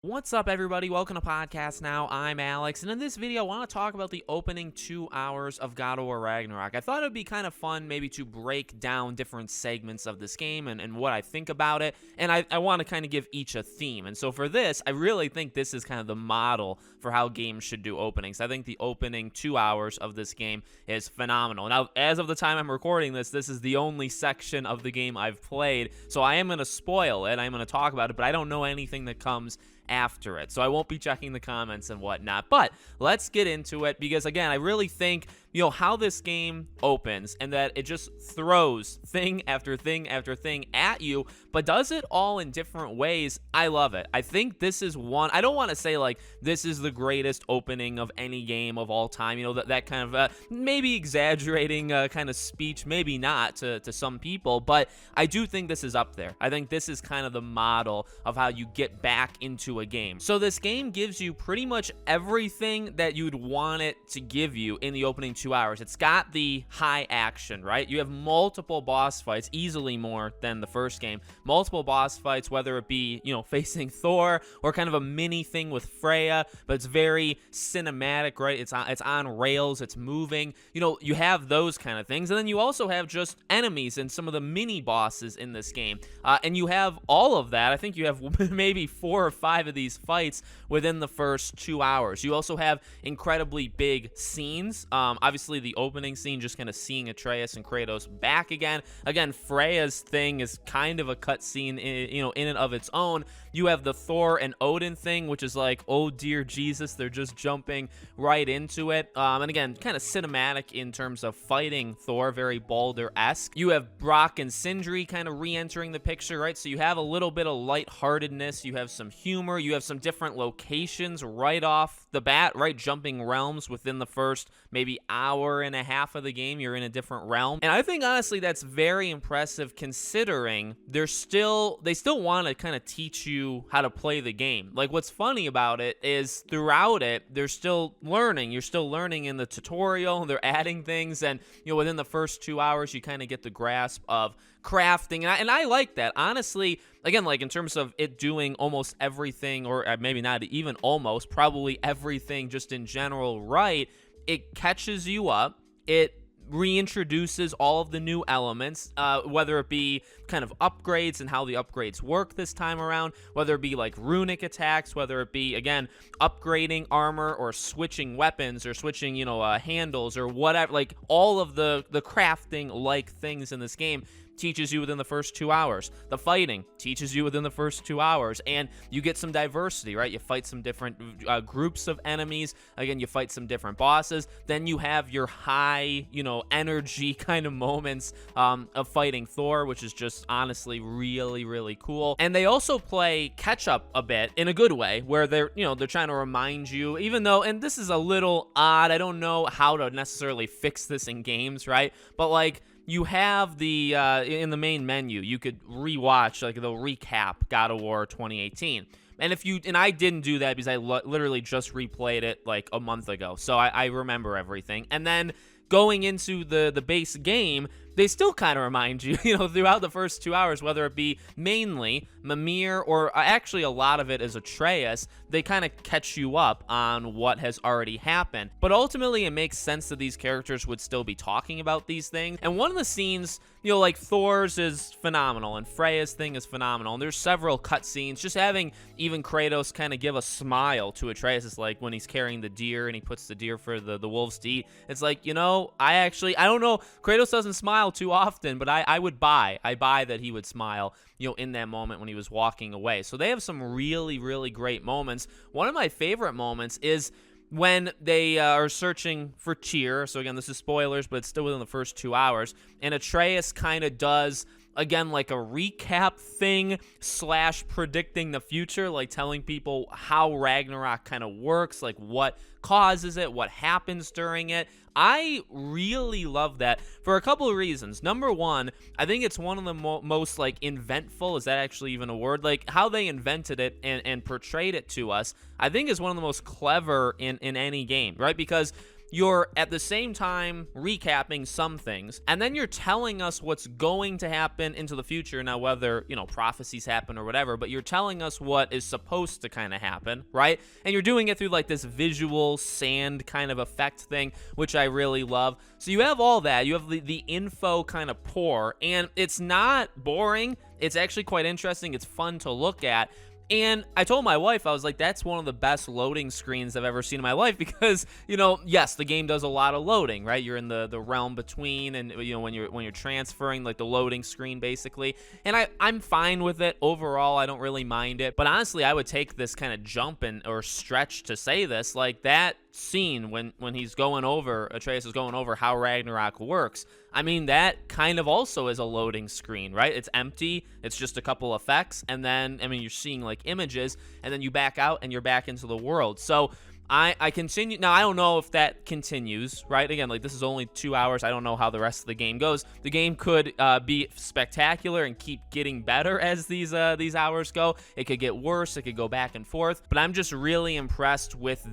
What's up, everybody? Welcome to Podcast Now. I'm Alex, and in this video, I want to talk about the opening 2 hours of God of War Ragnarok. I thought it would be kind of fun maybe to break down different segments of this game and what I think about it, and I want to kind of give each a theme. And so for this, I really think this is kind of the model for how games should do openings. I think the opening 2 hours of this game is phenomenal. Now, as of the time I'm recording this, this is the only section of the game I've played, so I am going to spoil it, I'm going to talk about it, but I don't know anything that comes after it, so I won't be checking the comments and whatnot. But let's get into it, because again, I really think how this game opens, and that it just throws thing after thing after thing at you, but does it all in different ways. I love it. I think this is one, I don't want to say like this is the greatest opening of any game of all time, that kind of maybe exaggerating kind of speech, maybe not to some people, but I do think this is up there. I think this is kind of the model of how you get back into a game. So this game gives you pretty much everything that you'd want it to give you in the opening 2 hours. It's got the high action, right? You have multiple boss fights, easily more than the first game. Multiple boss fights, whether it be, facing Thor or kind of a mini thing with Freya, but it's very cinematic, right? It's on rails, it's moving. You have those kind of things. And then you also have just enemies and some of the mini bosses in this game. And you have all of that. I think you have maybe 4 or 5 of these fights within the first 2 hours. You also have incredibly big scenes. Obviously, the opening scene, just kind of seeing Atreus and Kratos back again. Again, Freya's thing is kind of a cutscene, in and of its own. You have the Thor and Odin thing, which is like, oh dear Jesus, they're just jumping right into it. And again, kind of cinematic in terms of fighting Thor, very Baldur-esque. You have Brock and Sindri kind of re-entering the picture, right? So you have a little bit of lightheartedness, you have some humor, you have some different locations right off the bat, right? Jumping realms within the first maybe hour and a half of the game, you're in a different realm. And I think honestly that's very impressive, considering they still want to kind of teach you how to play the game. Like, what's funny about it is throughout it, they're still learning. You're still learning in the tutorial. They're adding things, and within the first 2 hours, you kind of get the grasp of crafting, and I like that, honestly. Again, like in terms of it doing almost everything, or maybe not even almost, probably everything just in general right, it catches you up, it reintroduces all of the new elements, whether it be kind of upgrades and how the upgrades work this time around, whether it be like runic attacks, whether it be, again, upgrading armor or switching weapons or switching, handles or whatever, like all of the crafting like things in this game teaches you within the first 2 hours. The fighting teaches you within the first 2 hours, and you get some diversity, right? You fight some different groups of enemies. Again, you fight some different bosses. Then you have your high, energy kind of moments of fighting Thor, which is just honestly really, really cool. And they also play catch up a bit in a good way, where they're trying to remind you, even though, and this is a little odd, I don't know how to necessarily fix this in games, right? But like, you have the, in the main menu, you could rewatch, like they'll recap God of War 2018. And I didn't do that because I literally just replayed it like a month ago. So I remember everything. And then going into the base game, they still kind of remind you, throughout the first 2 hours, whether it be mainly Mimir or actually a lot of it is Atreus, they kind of catch you up on what has already happened. But ultimately, it makes sense that these characters would still be talking about these things. And one of the scenes, like Thor's is phenomenal and Freya's thing is phenomenal. And there's several cutscenes. Just having even Kratos kind of give a smile to Atreus is like when he's carrying the deer and he puts the deer for the wolves to eat. It's like, I don't know, Kratos doesn't smile too often, but I buy that he would smile, in that moment when he was walking away. So they have some really, really great moments. One of my favorite moments is when they are searching for Tyr. So again, this is spoilers, but it's still within the first 2 hours. And Atreus kind of does, again, like a recap thing / predicting the future, like telling people how Ragnarok kind of works, like what causes it, what happens during it. I really love that for a couple of reasons. Number one, I think it's one of the most like inventful, is that actually even a word? Like how they invented it and portrayed it to us, I think is one of the most clever in any game, right? Because you're at the same time recapping some things, and then you're telling us what's going to happen into the future. Now, whether, prophecies happen or whatever, but you're telling us what is supposed to kind of happen, right? And you're doing it through like this visual sand kind of effect thing, which I really love. So you have all that. You have the info kind of pour, and it's not boring. It's actually quite interesting. It's fun to look at. And I told my wife, I was like, that's one of the best loading screens I've ever seen in my life because, yes, the game does a lot of loading, right? You're in the realm between, and, when you're transferring, like the loading screen, basically. And I'm fine with it. Overall, I don't really mind it. But honestly, I would take this kind of jump or stretch to say this, like that scene when he's going over, Atreus is going over how Ragnarok works. I mean, that kind of also is a loading screen, right? It's empty. It's just a couple effects. And then, you're seeing like images, and then you back out and you're back into the world. So I continue. Now, I don't know if that continues, right? Again, like this is only 2 hours. I don't know how the rest of the game goes. The game could be spectacular and keep getting better as these hours go. It could get worse. It could go back and forth. But I'm just really impressed with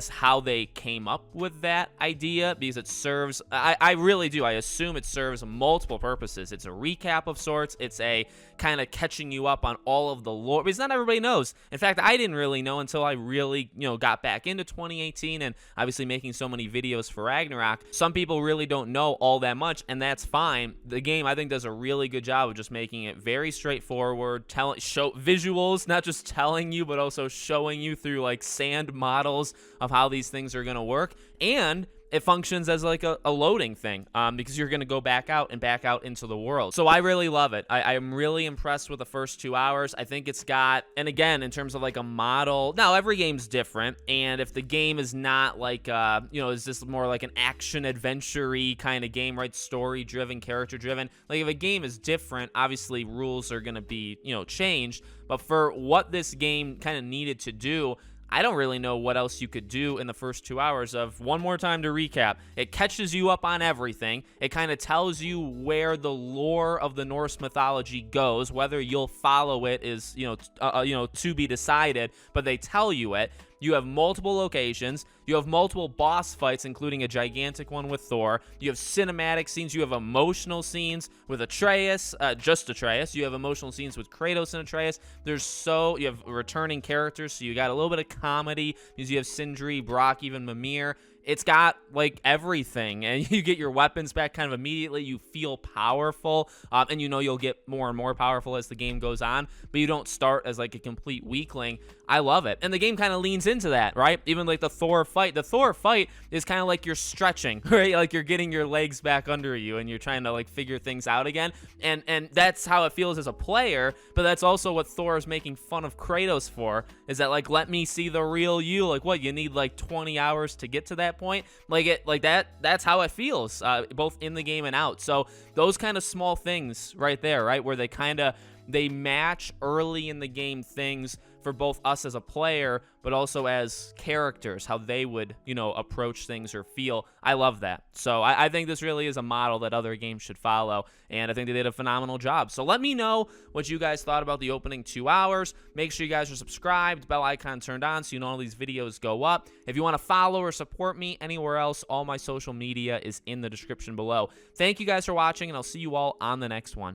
how they came up with that idea, because it serves, I really do. I assume it serves multiple purposes. It's a recap of sorts. It's a kind of catching you up on all of the lore, because not everybody knows. In fact, I didn't really know until I really, got back into 2018 and obviously making so many videos for Ragnarok. Some people really don't know all that much, and that's fine. The game, I think, does a really good job of just making it very straightforward, show visuals, not just telling you, but also showing you through like sand models of how these things are going to work. And it functions as like a loading thing, because you're going to go back out into the world. So I really love it. I am really impressed with the first 2 hours. I think it's got, and again, in terms of like a model, now every game's different. And if the game is not like, is this more like an action adventure-y kind of game, right? Story driven, character driven. Like if a game is different, obviously rules are going to be, changed. But for what this game kind of needed to do, I don't really know what else you could do in the first 2 hours of, one more time to recap. It catches you up on everything. It kind of tells you where the lore of the Norse mythology goes. Whether you'll follow it is, to be decided, but they tell you it. You have multiple locations. You have multiple boss fights, including a gigantic one with Thor. You have cinematic scenes. You have emotional scenes with Atreus, just Atreus. You have emotional scenes with Kratos and Atreus. You have returning characters, so you got a little bit of comedy, because you have Sindri, Brock, even Mimir. It's got like everything, and you get your weapons back kind of immediately. You feel powerful, and you'll get more and more powerful as the game goes on, but you don't start as like a complete weakling. I love it. And the game kind of leans into that, right? Even like the Thor fight is kind of like you're stretching, right? Like you're getting your legs back under you and you're trying to like figure things out again. And that's how it feels as a player, but that's also what Thor is making fun of Kratos for, is that like, let me see the real you. Like, what, you need like 20 hours to get to that point? That's how it feels, both in the game and out. So those kind of small things right there, right, where they match early in the game things for both us as a player, but also as characters, how they would, approach things or feel. I love that. So I think this really is a model that other games should follow, and I think they did a phenomenal job. So let me know what you guys thought about the opening 2 hours. Make sure you guys are subscribed, bell icon turned on, so you know all these videos go up. If you want to follow or support me anywhere else, all my social media is in the description below. Thank you guys for watching, and I'll see you all on the next one.